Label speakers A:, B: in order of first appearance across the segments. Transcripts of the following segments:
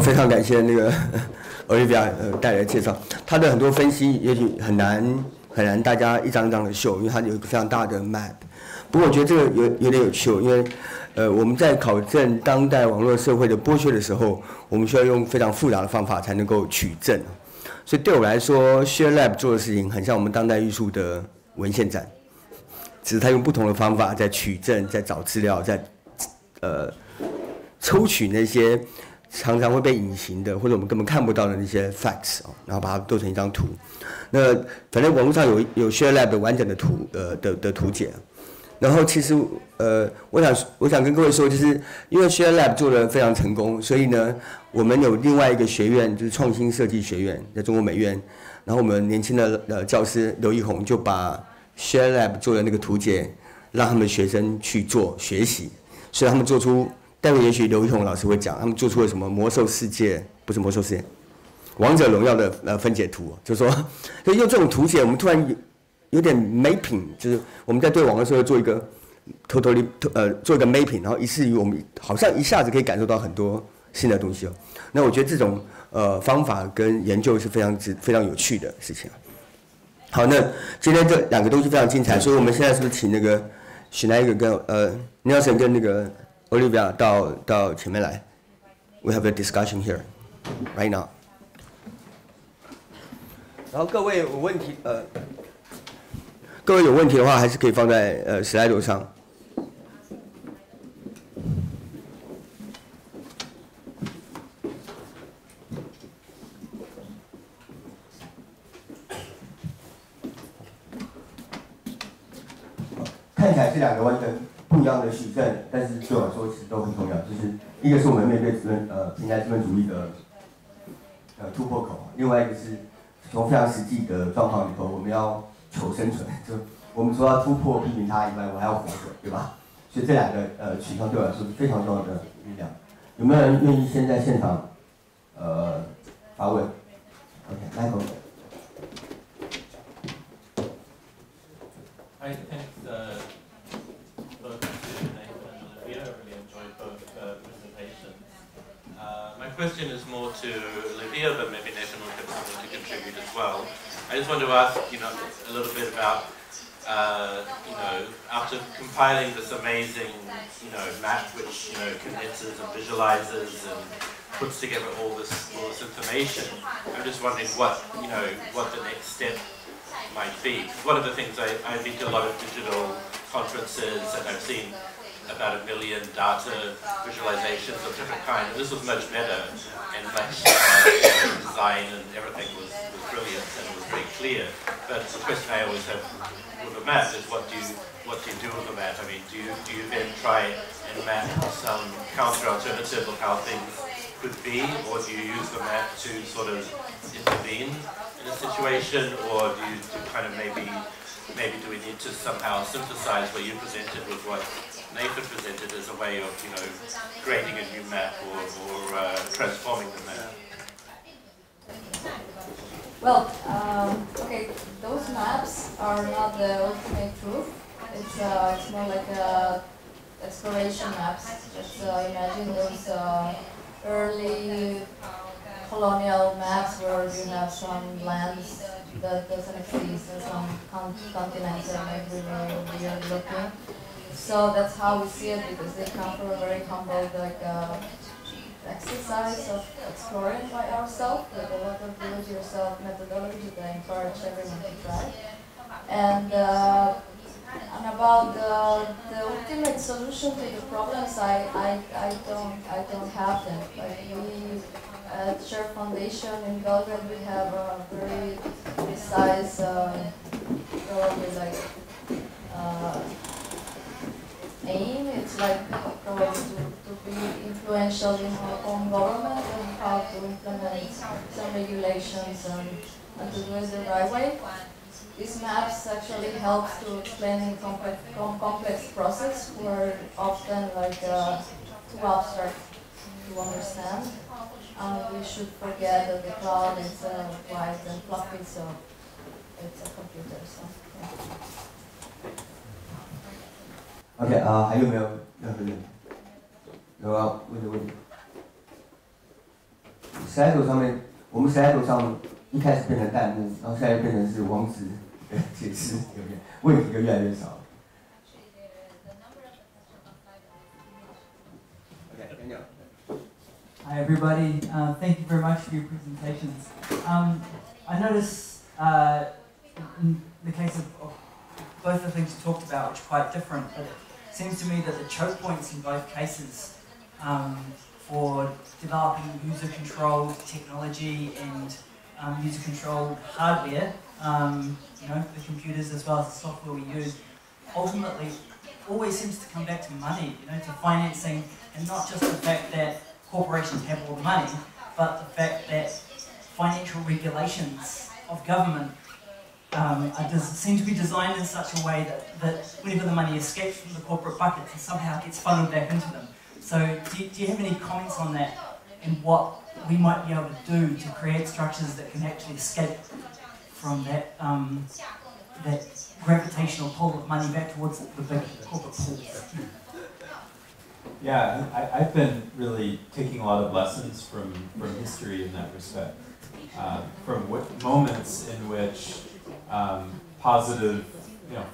A: 非常感谢那个 Olivia 带来的介绍，他的很多分析也许很难大家一张一张的秀，因为它有一个非常大的 map。不过我觉得这个有点有趣，因为我们在考证当代网络社会的剥削的时候，我们需要用非常复杂的方法才能够取证。所以对我来说 ，Share Lab 做的事情很像我们当代艺术的文献展，只是他用不同的方法在取证、在找资料、在抽取那些常常会被隐形的或者我们根本看不到的那些 facts 然后把它做成一张图。那反正网络上有 Share Lab 的完整的图解。然后其实我想跟各位说，就是因为 Share Lab 做得非常成功，所以呢，我们有另外一个学院，就是创新设计学院，在中国美院。然后我们年轻的教师刘一红就把 Share Lab 做的那个图解，让他们学生去做学习，所以他们做出，待会也许刘一红老师会讲，他们做出了什么魔兽世界，不是魔兽世界，王者荣耀的分解图，就是说，就用这种图解，我们突然有点 mapping， 就是我们在对网络社会做一个做一个 mapping， 然后以至于我们好像一下子可以感受到很多新的东西。那我觉得这种方法跟研究是非常有趣的事情。好，那今天这两个东西非常精彩，所以我们现在是不是请那个许来一个跟Nelson 跟那个 Olivia 到前面来 ？We have a discussion here right now。然后各位有问题各位有问题的话，还是可以放在slide上。看起来是两个完全不一样的许证，但是对我来说其实都很重要。就是一个是我们面对平台资本主义的突破口，另外一个是从非常实际的状况里头，我们要求生存，就我们除了突破批评它以外，我还要活着，对吧？所以这两个取向对我来说是非常重要的力量。有没有人愿意先在现场发问 ？OK， 来口。
B: Hi, thanks both to Nathan and Olivia. I really enjoyed both presentations. My question is more to Olivia, but maybe Nathan will have something to contribute as well. I just want to ask, a little bit about, after compiling this amazing, map which, condenses and visualizes and puts together all this information, I'm just wondering what the next step might be. One of the things I've been to a lot of digital conferences and I've seen about 1 million data visualizations of different kinds. And this was much better and much design and everything was brilliant and was very clear. But the question I always have with a map is what do you do with the map? I mean, do you then try and map some counter alternative of how things could be, or do you use the map to sort of intervene in a situation, or do you kind of maybe do we need to somehow synthesize what you presented with what Nathan presented as a way of creating a new map or transforming the map?
C: Well, okay, those maps are not the ultimate truth. It's more like exploration maps. Just imagine those early colonial maps where you have some lands that doesn't exist and some continents that make really looking. So that's how we see it, because they come from a very humble exercise of exploring by ourselves with a lot of do-it-yourself methodology that encourage everyone to try. And about the ultimate solution to the problems, I don't have them. Like we at Share Foundation in Belgrade, we have a very precise, probably aim. It's like probably to be influential in our own government and how to implement some regulations and to do it the right way. These maps actually help to explain complex process where often too abstract to understand. And we should forget that the cloud is white and fluffy, so it's a computer. So. Yeah.
A: OK 还有没有任何人有要问的问题 slide 上面，我们 slide 上一开始变成弹幕，然后现在变成是网址的解释，有点问题就越来越少。
D: Hi everybody, thank you very much for your presentations. I notice in the case of both the things you talked about, which are quite different, but it seems to me that the choke points in both cases for developing user-controlled technology and user-controlled hardware, the computers as well as the software we use, ultimately always seems to come back to money, to financing, and not just the fact that corporations have all the money, but the fact that financial regulations of government seem to be designed in such a way that whenever the money escapes from the corporate buckets, it somehow gets funneled back into them. So do you have any comments on that and what we might be able to do to create structures that can actually escape from that, that gravitational pull of money back towards the big corporate pools?
E: Yeah, I've been really taking a lot of lessons from history in that respect. From moments in which positive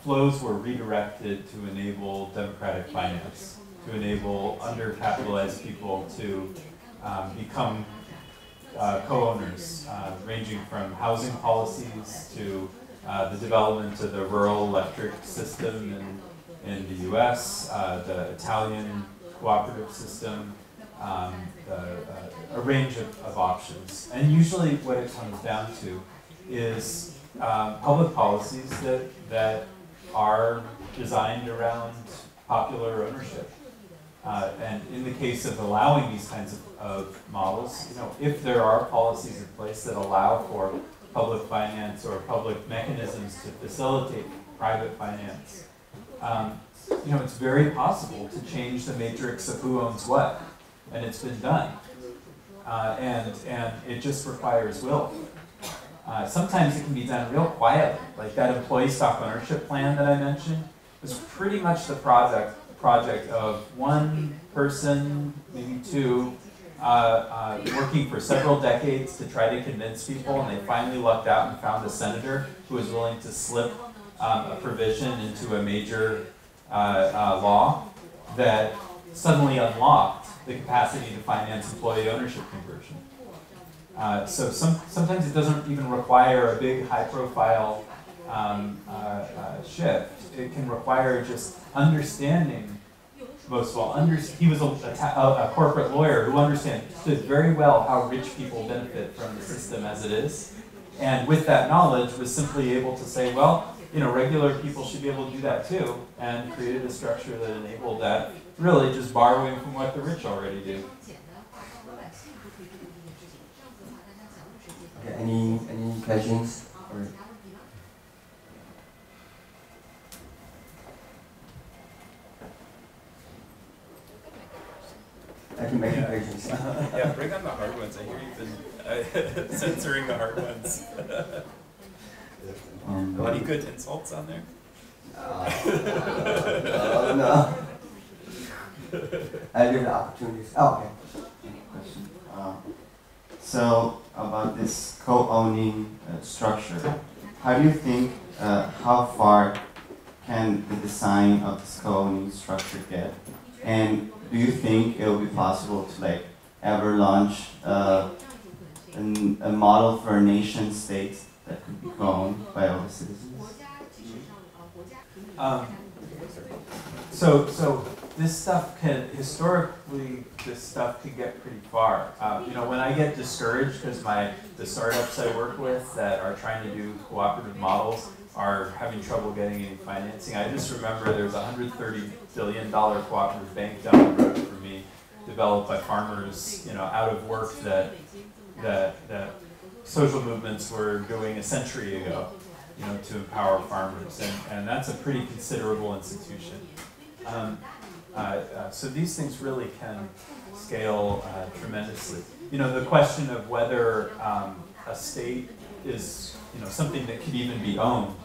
E: flows were redirected to enable democratic finance, to enable undercapitalized people to become co-owners, ranging from housing policies to the development of the rural electric system in the US, the Italian cooperative system, a range of options. And usually what it comes down to is public policies that are designed around popular ownership. And in the case of allowing these kinds of models, if there are policies in place that allow for public finance or public mechanisms to facilitate private finance, it's very possible to change the matrix of who owns what, and it's been done. And it just requires will. Sometimes it can be done real quietly, like that employee stock ownership plan that I mentioned was pretty much the project of one person, maybe two, working for several decades to try to convince people, and they finally lucked out and found a senator who was willing to slip a provision into a major law that suddenly unlocked the capacity to finance employee ownership conversion. So sometimes it doesn't even require a big high-profile shift. It can require just understanding, most of all, he was a corporate lawyer who understood very well how rich people benefit from the system as it is, and with that knowledge was simply able to say, well, regular people should be able to do that too, and created a structure that enabled that, really just borrowing from what the rich already do.
A: Okay, any questions? Or I can make questions.
F: Yeah, bring on the hard ones. I hear you've been censoring the hard ones. Any good insults on there?
A: No. I give the opportunities. Oh, okay.
G: Question. So about this co-owning structure, how do you think, how far can the design of this co-owning structure get? And do you think it will be possible to ever launch a model for a nation state that could be co-owned by all the citizens?
E: So this stuff historically, this stuff can get pretty far. When I get discouraged because the startups I work with that are trying to do cooperative models are having trouble getting any financing, I just remember there's a $130 billion cooperative bank down the road for me, developed by farmers, out of work that social movements were doing a century ago, to empower farmers, and that's a pretty considerable institution. So these things really can scale tremendously. The question of whether a state is something that could even be owned,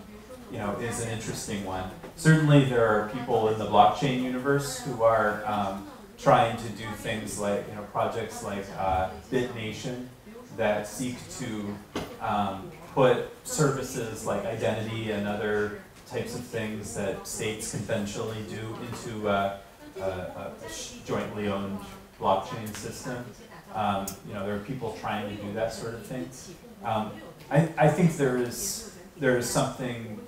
E: is an interesting one. Certainly there are people in the blockchain universe who are trying to do things like, projects like BitNation, that seek to put services like identity and other types of things that states conventionally do into a jointly owned blockchain system. There are people trying to do that sort of thing. I think there is something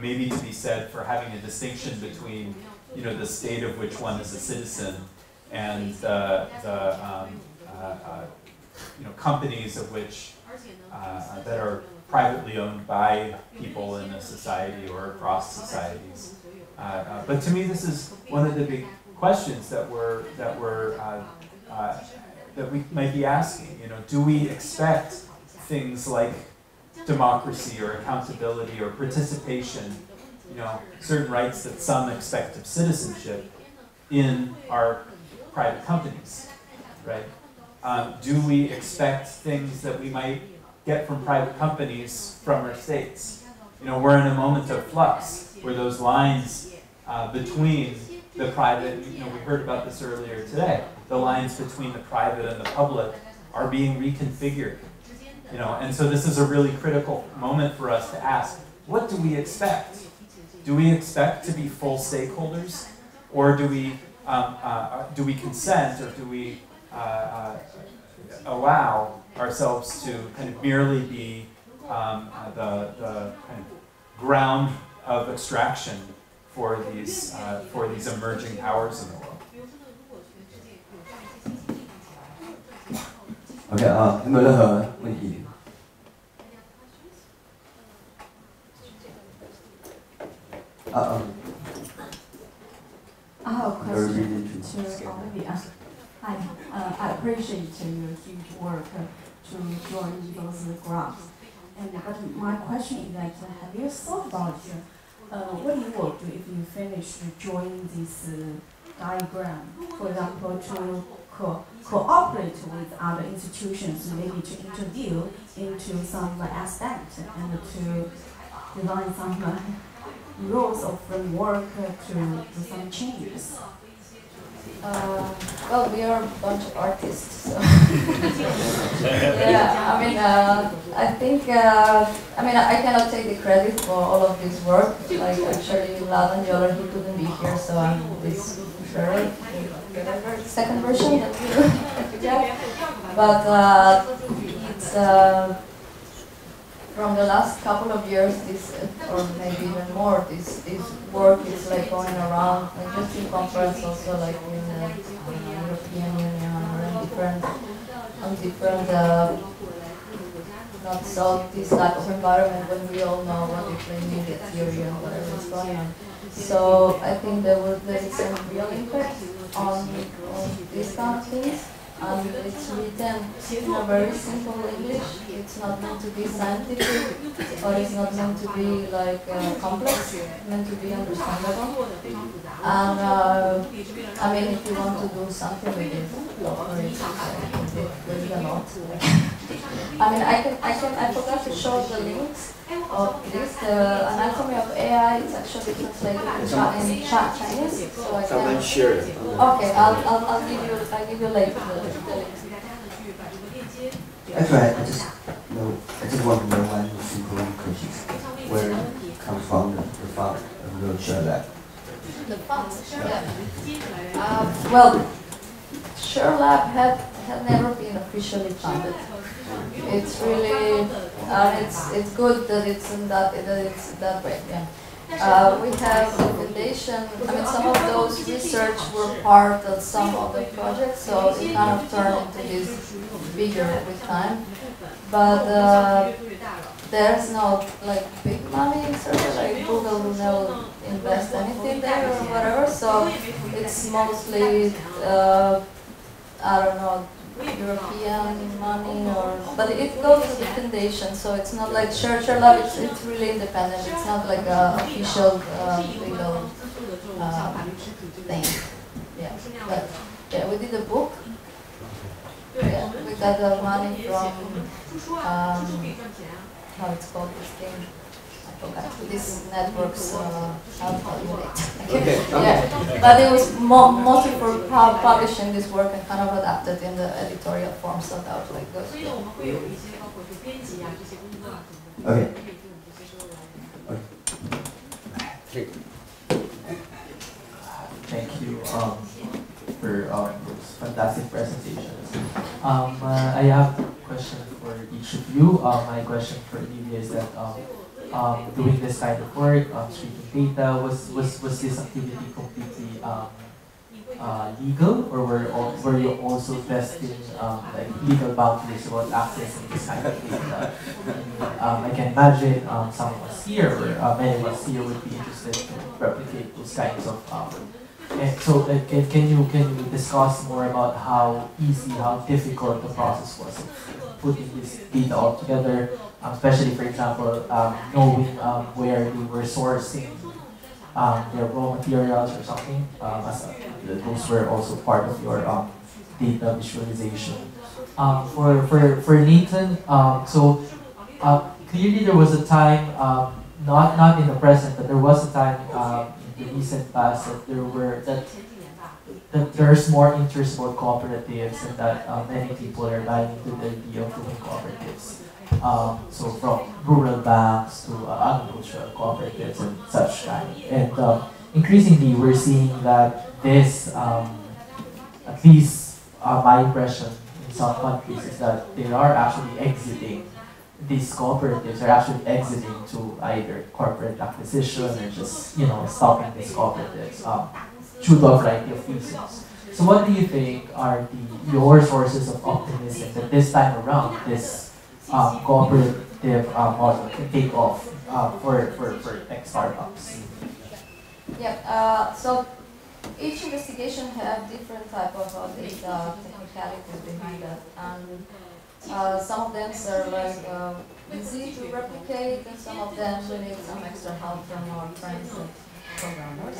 E: maybe to be said for having a distinction between the state of which one is a citizen and the companies of which that are privately owned by people in a society or across societies. But to me, this is one of the big questions that we might be asking. Do we expect things like democracy or accountability or participation, certain rights that some expect of citizenship in our private companies, right? Do we expect things that we might get from private companies from our states? We're in a moment of flux where those lines between the private, we heard about this earlier today, the lines between the private and the public are being reconfigured. And so this is a really critical moment for us to ask, what do we expect? Do we expect to be full stakeholders, or do we consent, or do we allow ourselves to kind of merely be the kind of ground of extraction for these emerging powers in the world?
A: OK 有没有任何问题？
H: I have a question to Olivia. Hi, I appreciate your huge work to join those graphs. But my question is that have you thought about what you will do if you finish drawing this diagram? For example, to cooperate with other institutions, maybe to interview into some aspects and to design some rules or framework to do some changes.
C: Well, we are a bunch of artists, so yeah. I think I cannot take the credit for all of this work. Like actually, Ladan Yoler, he couldn't be here, so I'm this whatever second version that you get. But it's. From the last couple of years, this, or maybe even more, this work is like going around, like just in conference, also like in the European Union or in different, not so this type of environment when we all know what the playing theory and whatever is going on. So I think there is some real impact on these kind of things. And it's written in a very simple English. It's not meant to be scientific, or it's not meant to be like complex. It's meant to be understandable. And if you want to do something with it, there's a lot. I forgot to show the links of this. The Anatomy of AI is actually translated in Chinese, so I can share it. Okay, I'll give you later the links.
A: Actually, I just want to know one simple question. Where it comes from, the fund of the Share Lab?
C: The funds, yeah. Well, Share Lab had never been officially funded. It's really, it's good that it's that way. Yeah. We have the foundation. Some of those research were part of some of the projects, so it kind of turned into this bigger with time. But there's no like big money in search. Like Google will never invest anything there or whatever. So it's mostly I don't know, European money, but it goes to the foundation, so it's not like Share Lab, it's really independent. It's not like an official legal thing. Yeah, but yeah, we did a book. Yeah, we got the money from how it's called, this thing, These networks help calculate.
A: Okay.
C: Yeah, but it was mostly for publishing this work and kind of adapted in the editorial form, so that was like good.
G: Okay.
I: Thank you for those fantastic presentations. I have a question for each of you. My question for Olivia is that doing this kind of work, streaming data, was this activity completely legal, or were you also testing like legal boundaries about accessing this kind of data? I can imagine some of us here, or many of us here, would be interested to replicate those kinds of. And so, can you discuss more about how easy, how difficult the process was of putting this data all together, especially, for example, knowing where they were sourcing their raw materials or something, those were also part of your data visualization. For Nathan, clearly there was a time, not in the present, but there was a time in the recent past that there's more interest about cooperatives, and that many people are buying into the idea of doing cooperatives. So from rural banks to agricultural cooperatives and such kind. And increasingly we're seeing that this, at least my impression in some countries, is that they are actually exiting, these cooperatives are actually exiting to either corporate acquisition or just, stopping these cooperatives due to a variety of reasons. So what do you think are your sources of optimism that this time around, this cooperative model can take off for tech startups?
C: Yeah, so each investigation have different type of data technicalities behind it, and some of them are like easy to replicate, and some of them we need some extra help from our friends and programmers.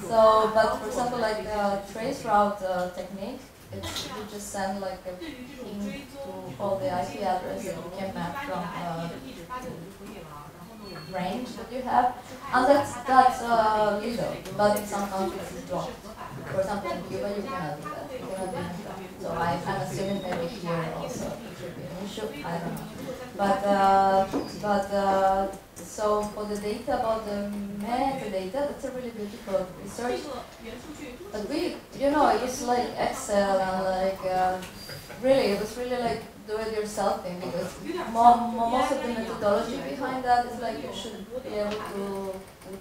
C: So, but for example, like trace route technique, it's you just send like a ping to all the IP address that you can map from range that you have, and that's legal, but in some countries it's blocked. For example, in Cuba you cannot do that. You cannot do that. So I'm assuming maybe here also it should be an issue. I don't know. So for the data about the metadata, that's a really difficult research. But we, it was like Excel and like really, it was really like do-it-yourself thing, because most of the methodology behind that is like you should be able to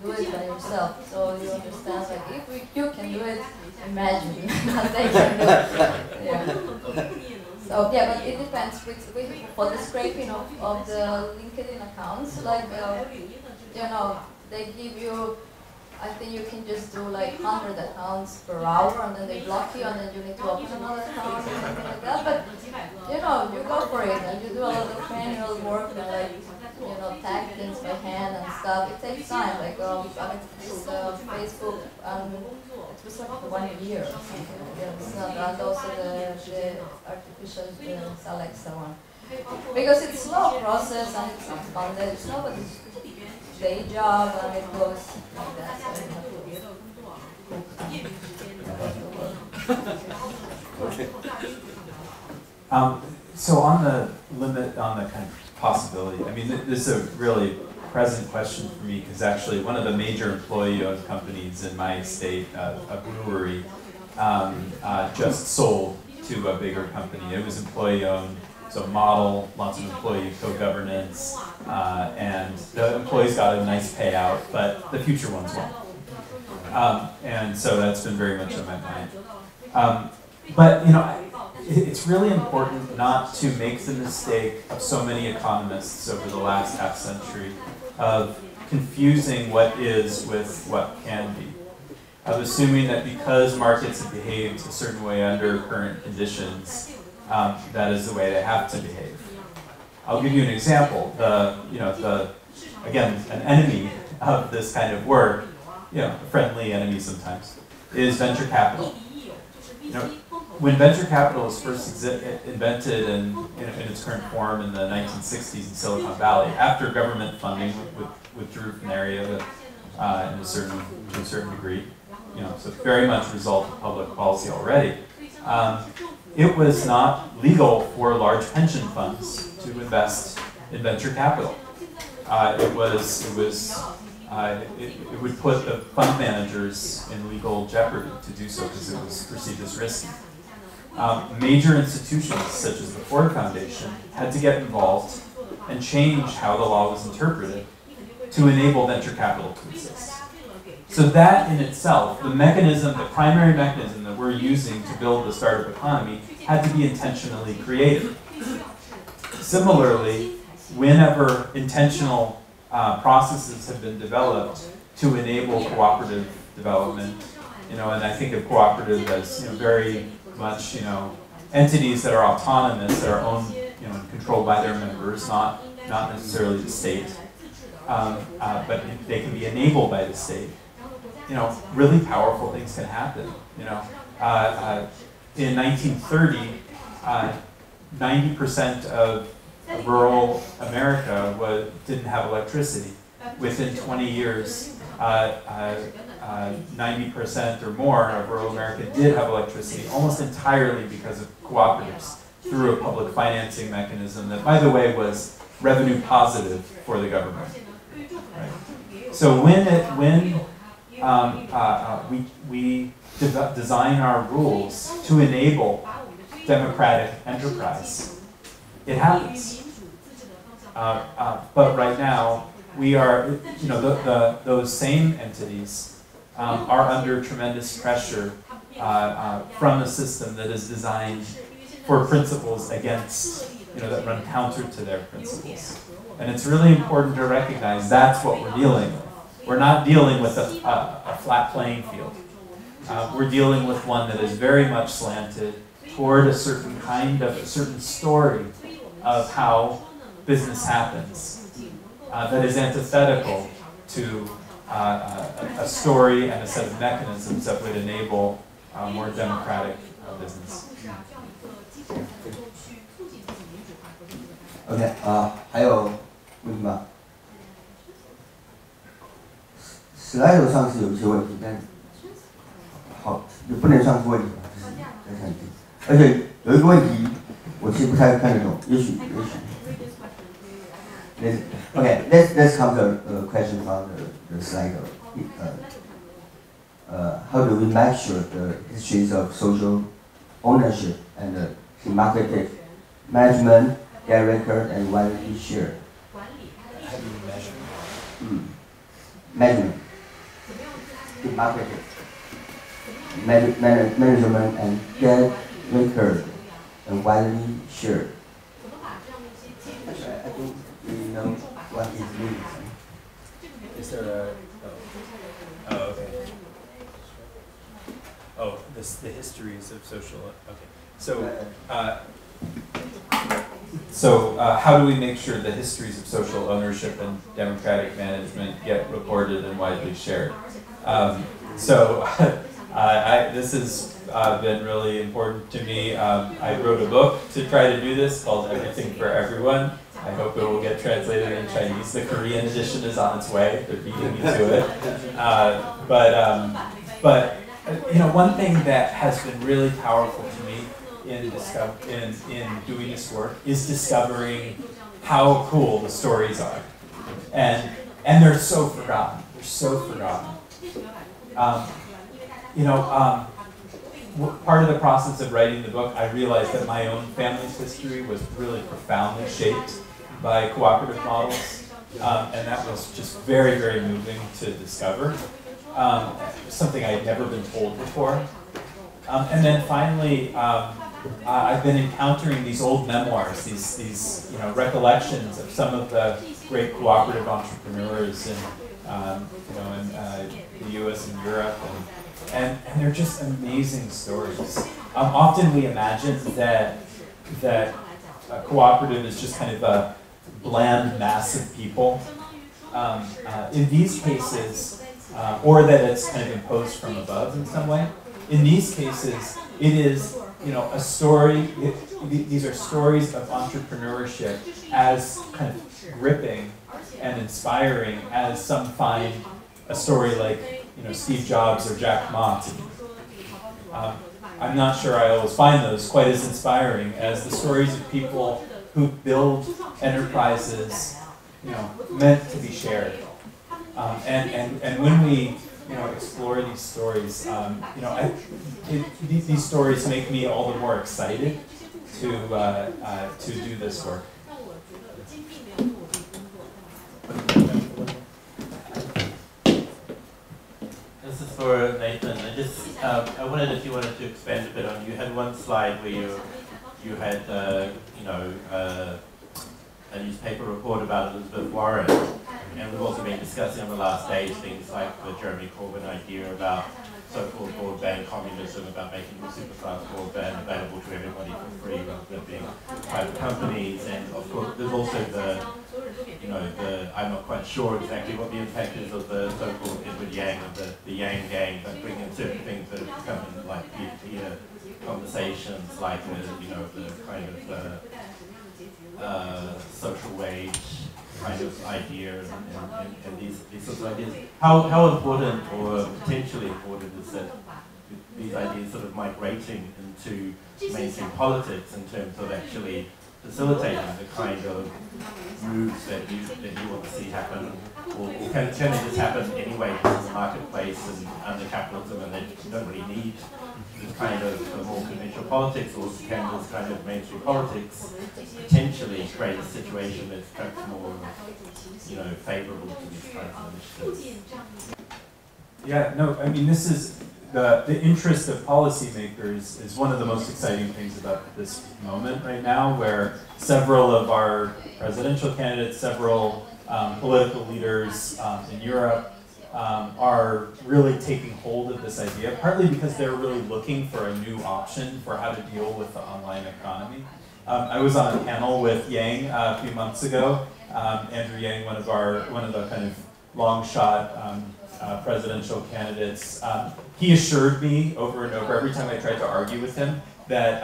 C: do it by yourself. So you understand, like if you can do it, imagine that they can do it. Yeah. So yeah, but it depends. For the scraping of the LinkedIn accounts, like they give you, I think you can just do like 100 accounts per hour, and then they block you, and then you need to open another account or something like that. But you go for it, and you do a lot of manual work, and like tag things by hand and stuff. It takes time. Like this Facebook, it was like 1 year or something like that. And also the artificial Alexa one, because it's slow process and it's not funded. It's nobody's day job, and it goes like that. So you have to
E: So on the limit, on the kind of possibility, I mean, this is a really present question for me, because actually one of the major employee-owned companies in my state, a brewery, just sold to a bigger company. It was employee-owned, so model, lots of employee co-governance, and the employees got a nice payout, but the future ones won't. And so that's been very much on my mind. But it's really important not to make the mistake of so many economists over the last half century of confusing what is with what can be. Of assuming that because markets have behaved a certain way under current conditions, that is the way they have to behave. I'll give you an example. Again, an enemy of this kind of work, a friendly enemy sometimes, is venture capital. when venture capital was first invented in its current form in the 1960s in Silicon Valley, after government funding withdrew from the area to a certain degree, so it's very much a result of public policy already. It was not legal for large pension funds to invest in venture capital. It would put the fund managers in legal jeopardy to do so because it was perceived as risky. Major institutions such as the Ford Foundation had to get involved and change how the law was interpreted to enable venture capital to exist. So that in itself, the primary mechanism that we're using to build the startup economy had to be intentionally created. Similarly, whenever intentional processes have been developed to enable cooperative development, and I think of cooperative as very much entities that are autonomous, that are owned, and controlled by their members, not necessarily the state, but they can be enabled by the state. Really powerful things can happen. In 1930, 90% of rural America didn't have electricity. Within 20 years, 90% or more of rural America did have electricity, almost entirely because of cooperatives, through a public financing mechanism that, by the way, was revenue positive for the government. Right? So when we design our rules to enable democratic enterprise, it happens. But right now, we are, those same entities are under tremendous pressure from a system that is designed for principles against, that run counter to their principles. And it's really important to recognize that's what we're dealing with. We're not dealing with a flat playing field. We're dealing with one that is very much slanted toward a certain story of how business happens that is antithetical to a story and a set of mechanisms that would enable more democratic business.
A: OK， 还有问题吗？slide 上是有一些问题，但好也不能算是问题吧，就是在看题。而且有一个问题，我其实不太看得懂，也许。Okay, let's come to a question from the slide. How do we measure the histories of social ownership and democratic management, get record, and widely shared?
F: How do you measure?
A: Measurement. Democratic. Management and get record and widely shared. Actually, I don't really know what it means.
F: Is there a... Oh, okay. Oh, the histories of social... Okay.
E: So, how do we make sure the histories of social ownership and democratic management get recorded and widely shared? This has been really important to me. I wrote a book to try to do this called Everything for Everyone. I hope it will get translated in Chinese. The Korean edition is on its way. They're beating me to it. One thing that has been really powerful to me in doing this work is discovering how cool the stories are, and they're so forgotten. They're so forgotten. Part of the process of writing the book, I realized that my own family's history was really profoundly shaped by cooperative models, and that was just very, very moving to discover. Something I had never been told before. And then finally, I've been encountering these old memoirs, these recollections of some of the great cooperative entrepreneurs in the U.S. and Europe, and they're just amazing stories. Often we imagine that a cooperative is just kind of a bland mass of people. In these cases, or that it's kind of imposed from above in some way. In these cases, it is you know, a story, these are stories of entrepreneurship as kind of gripping and inspiring as some find a story like, you know, Steve Jobs or Jack Ma. I'm not sure I always find those quite as inspiring as the stories of people who build enterprises, you know, meant to be shared. And when we, you know, explore these stories, you know, these stories make me all the more excited to do this work.
B: This is for Nathan. I wondered if you wanted to expand a bit on. You had one slide where you had you know, a newspaper report about Elizabeth Warren, and we've also been discussing on the last days things like the Jeremy Corbyn idea about so-called broadband communism, about making superfast broadband available to everybody for free rather than being private companies, and of course there's also the, you know, I'm not quite sure exactly what the impact is of the so-called Edward Yang of the Yang gang, but bringing in certain things that have become like peer-to-peer conversations, like you know, the kind of social wage kind of idea and these sorts of ideas. How important or potentially important is that these ideas sort of migrating into mainstream politics in terms of actually facilitating the kind of moves that you want to see happen, or can they just happen anyway because the marketplace and under capitalism, and they don't really need this kind of more conventional politics, or can this kind of mainstream politics potentially create a situation that's perhaps more, you know, favourable to these kinds of initiatives?
E: Yeah, no, I mean, this is the interest of policymakers is one of the most exciting things about this moment right now, where several of our presidential candidates, several political leaders in Europe are really taking hold of this idea, partly because they're really looking for a new option for how to deal with the online economy. I was on a panel with Yang a few months ago. Andrew Yang, one of the kind of long shot presidential candidates, he assured me over and over, every time I tried to argue with him, that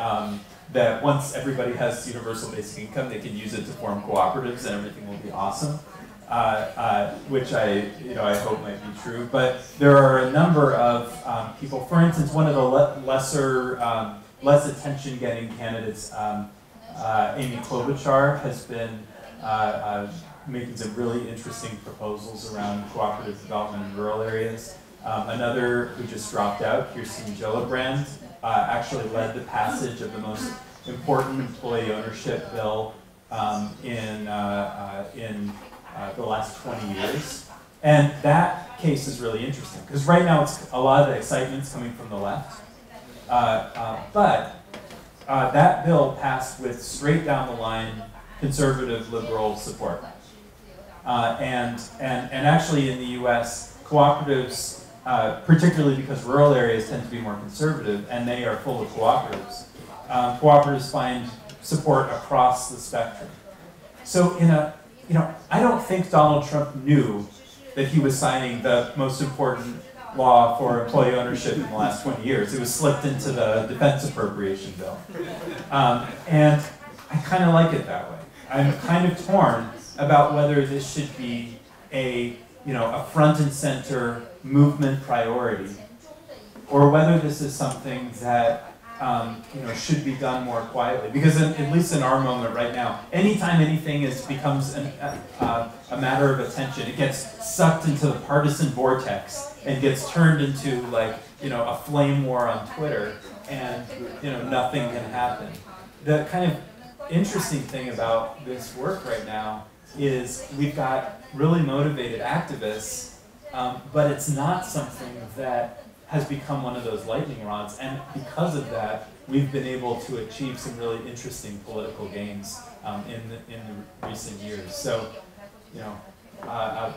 E: that once everybody has universal basic income, they can use it to form cooperatives and everything will be awesome. Which I hope might be true. But there are a number of people. For instance, one of the less attention-getting candidates, Amy Klobuchar, has been making some really interesting proposals around cooperative development in rural areas. Another who just dropped out, Kirsten Gillibrand, actually led the passage of the most important employee ownership bill in the last 20 years. And that case is really interesting, because right now a lot of the excitement's coming from the left. But that bill passed with straight down the line conservative liberal support. And actually in the US, cooperatives, particularly because rural areas tend to be more conservative and they are full of cooperatives, cooperatives find support across the spectrum. So I don't think Donald Trump knew that he was signing the most important law for employee ownership in the last 20 years. It was slipped into the defense appropriation bill. And I kind of like it that way. I'm kind of torn about whether this should be a front and center movement priority, or whether this is something that should be done more quietly. Because at least in our moment right now, anytime anything becomes a matter of attention, it gets sucked into the partisan vortex and gets turned into a flame war on Twitter, and nothing can happen. The kind of interesting thing about this work right now is we've got really motivated activists, but it's not something that has become one of those lightning rods, and because of that, we've been able to achieve some really interesting political gains in the recent years. So,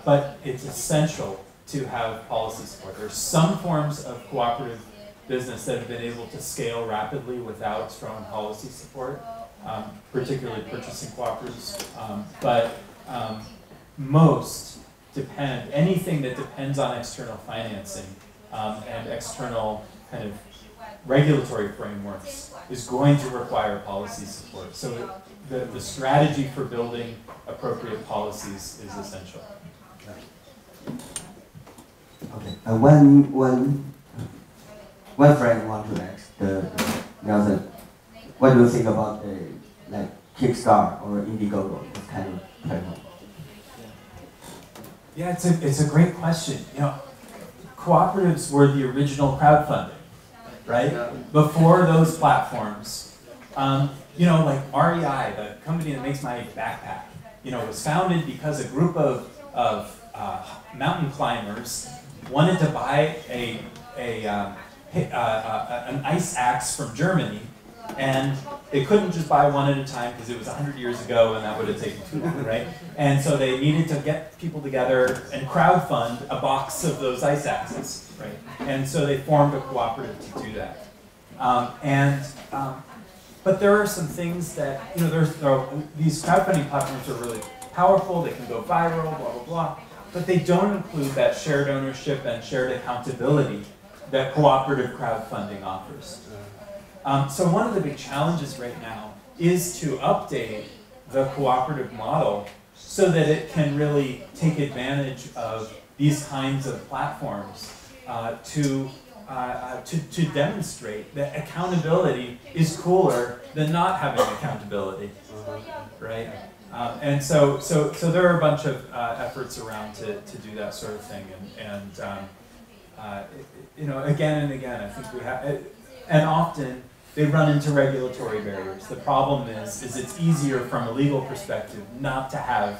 E: but it's essential to have policy support. There's some forms of cooperative business that have been able to scale rapidly without strong policy support, particularly purchasing cooperatives, but most depend, anything that depends on external financing and external kind of regulatory frameworks is going to require policy support. So the strategy for building appropriate policies is essential.
A: Okay. One friend want to ask Nelson, what do you think about like Kickstarter or Indiegogo, this kind of platform?
E: Yeah, it's a great question. You know, cooperatives were the original crowdfunding, right? Before those platforms, you know, like REI, the company that makes my backpack, you know, was founded because a group of mountain climbers wanted to buy an ice axe from Germany, and they couldn't just buy one at a time because it was 100 years ago and that would have taken too long, right? And so they needed to get people together and crowdfund a box of those ice axes, right? And so they formed a cooperative to do that. But there are some things that, you know, these crowdfunding platforms are really powerful, they can go viral, blah, blah, blah, but they don't include that shared ownership and shared accountability that cooperative crowdfunding offers. So one of the big challenges right now is to update the cooperative model so that it can really take advantage of these kinds of platforms to demonstrate that accountability is cooler than not having accountability, right? And so there are a bunch of efforts around to do that sort of thing, and you know, again and again, I think we have, and often they run into regulatory barriers. The problem is it's easier from a legal perspective not to have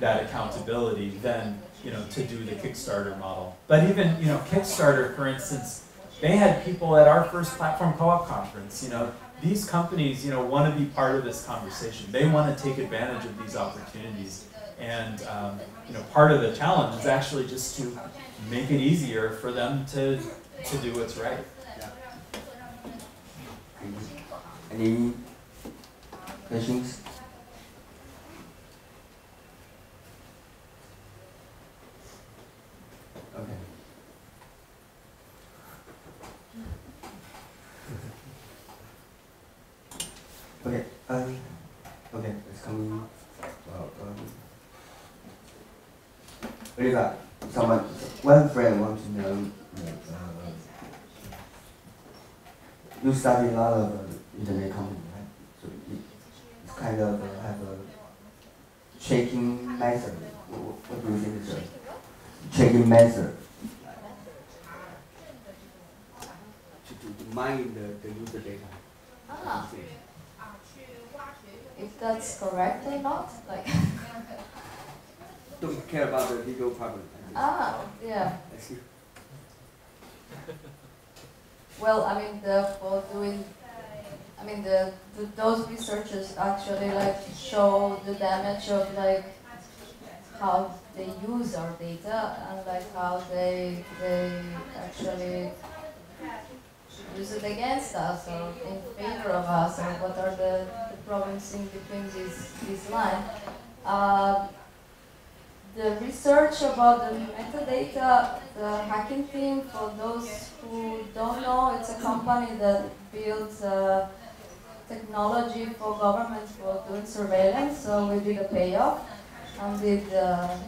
E: that accountability than, you know, to do the Kickstarter model. But even, you know, Kickstarter, for instance, they had people at our first platform co-op conference. You know, these companies, you know, want to be part of this conversation. They want to take advantage of these opportunities. And, you know, part of the challenge is actually just to make it easier for them to do what's right.
A: Any questions? Okay. Okay. Okay. Let's come. Oliver, one friend wants to know. You study a lot of internet company, right? So it's kind of have a checking method. What do you think is a checking method to mine the user data?
C: If that's correct or not, like.
A: Don't care about the legal problem.
C: Yeah.
A: I see.
C: Well, I mean, those researchers actually like show the damage of like how they use our data and like how they actually use it against us or in favor of us, or what are the problems in between these lines. The research about the metadata, the hacking team, for those who don't know, it's a company that builds technology for governments for doing surveillance. So we did a payoff and did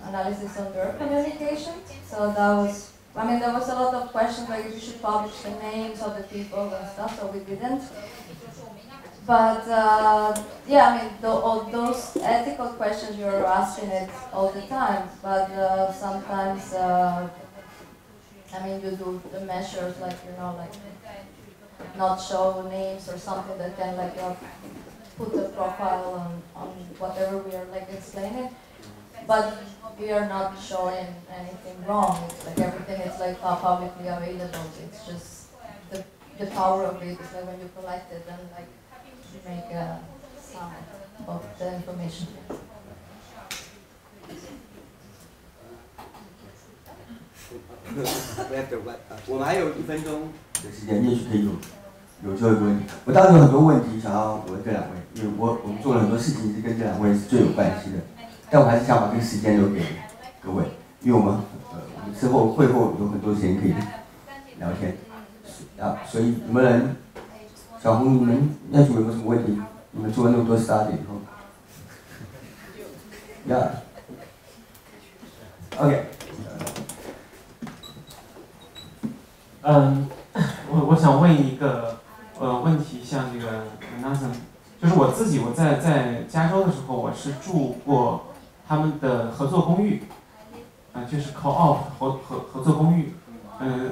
C: analysis on their communication. So that was, I mean, there was a lot of questions like if you should publish the names of the people and stuff, so we didn't. But yeah, I mean, all those ethical questions you're asking it all the time. But sometimes, I mean, you do the measures like, you know, like not show names or something that can like put a profile on whatever we are like explaining. But we are not showing anything wrong. It's like everything is like publicly available. It's just the power of it is like when you collect it and like make a sum of the information.
A: 我们还有1分钟的时间，也许可以有最后一个问题。我当时有很多问题想要问这2位，因为我们做了很多事情是跟这2位是最有关系的，但我还是想把这个时间留给各位，因为我们之后会后有很多时间可以聊天，所以有没有人？小红，你们那组有没有什么问题？你们做了那么多 study 以后 ，OK。
J: 我想问一个问题，像这个 Nathan， 就是我在加州的时候，我是住过他们的合作公寓，就是 co-op 合作公寓。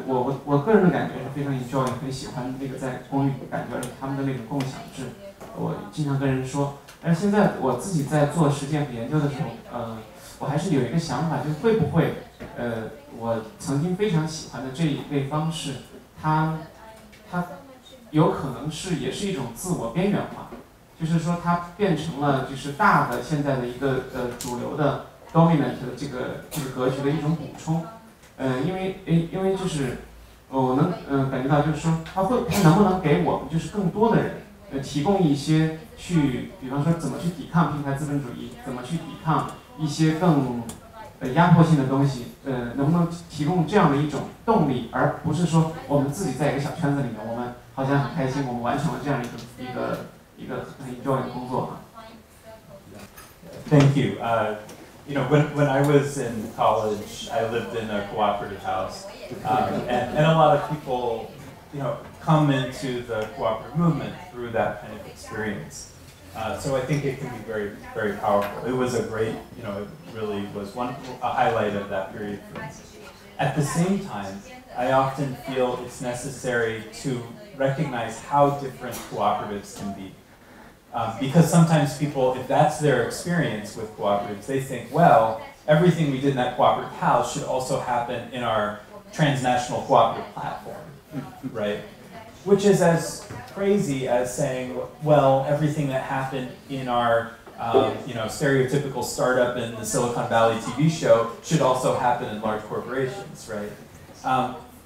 J: 我个人的感觉是非常 enjoy， 很喜欢那个在公寓感觉，而且他们的那个共享制，我经常跟人说。但是现在我自己在做实践和研究的时候，我还是有一个想法，就是会不会，我曾经非常喜欢的这一类方式，它有可能也是一种自我边缘化，就是说它变成了就是大的现在的一个主流的 dominant 的这个格局的一种补充。因为就是我能感觉到，就是说它能不能给我们就是更多的人提供一些比方说怎么去抵抗平台资本主义，怎么去抵抗一些更压迫性的东西，能不能提供这样的一种动力，而不是说我们自己在一个小圈子里面，我们好像很开心，我们完成了这样一个很 enjoy 的工作。
E: Thank you. You know, when I was in college, I lived in a cooperative house, and a lot of people, you know, come into the cooperative movement through that kind of experience. So I think it can be very, very powerful. It was a great, you know, it really was a highlight of that period for me. At the same time, I often feel it's necessary to recognize how different cooperatives can be. Because sometimes people, if that's their experience with cooperatives, they think, well, everything we did in that cooperative house should also happen in our transnational cooperative platform, right? Which is as crazy as saying, well, everything that happened in our you know, stereotypical startup in the Silicon Valley TV show should also happen in large corporations, right?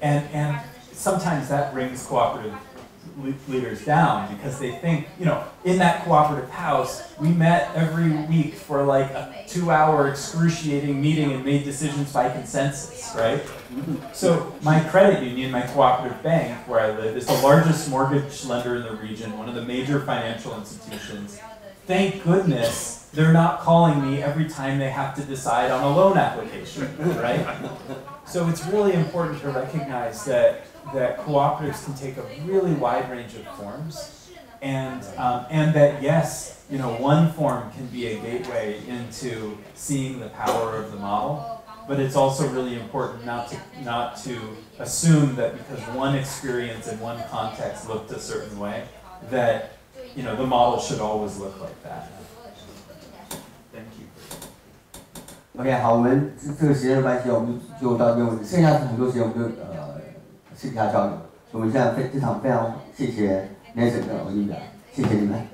E: And sometimes that brings cooperative leaders down because they think, you know, in that cooperative house, we met every week for like a 2-hour excruciating meeting and made decisions by consensus, right? So my credit union, my cooperative bank where I live, is the largest mortgage lender in the region, one of the major financial institutions. Thank goodness they're not calling me every time they have to decide on a loan application, right? So it's really important to recognize that cooperatives can take a really wide range of forms, and that yes, you know, one form can be a gateway into seeing the power of the model, but it's also really important not to assume that because one experience in one context looked a certain way, that, you know, the model should always look like that. Thank you.
A: OK， 好，我们这个时间的关系，我们就到这边为止，剩下很多时间我们就私底下交流。我们现在这场非常谢谢 Nathan 跟 Olivia，谢谢你们。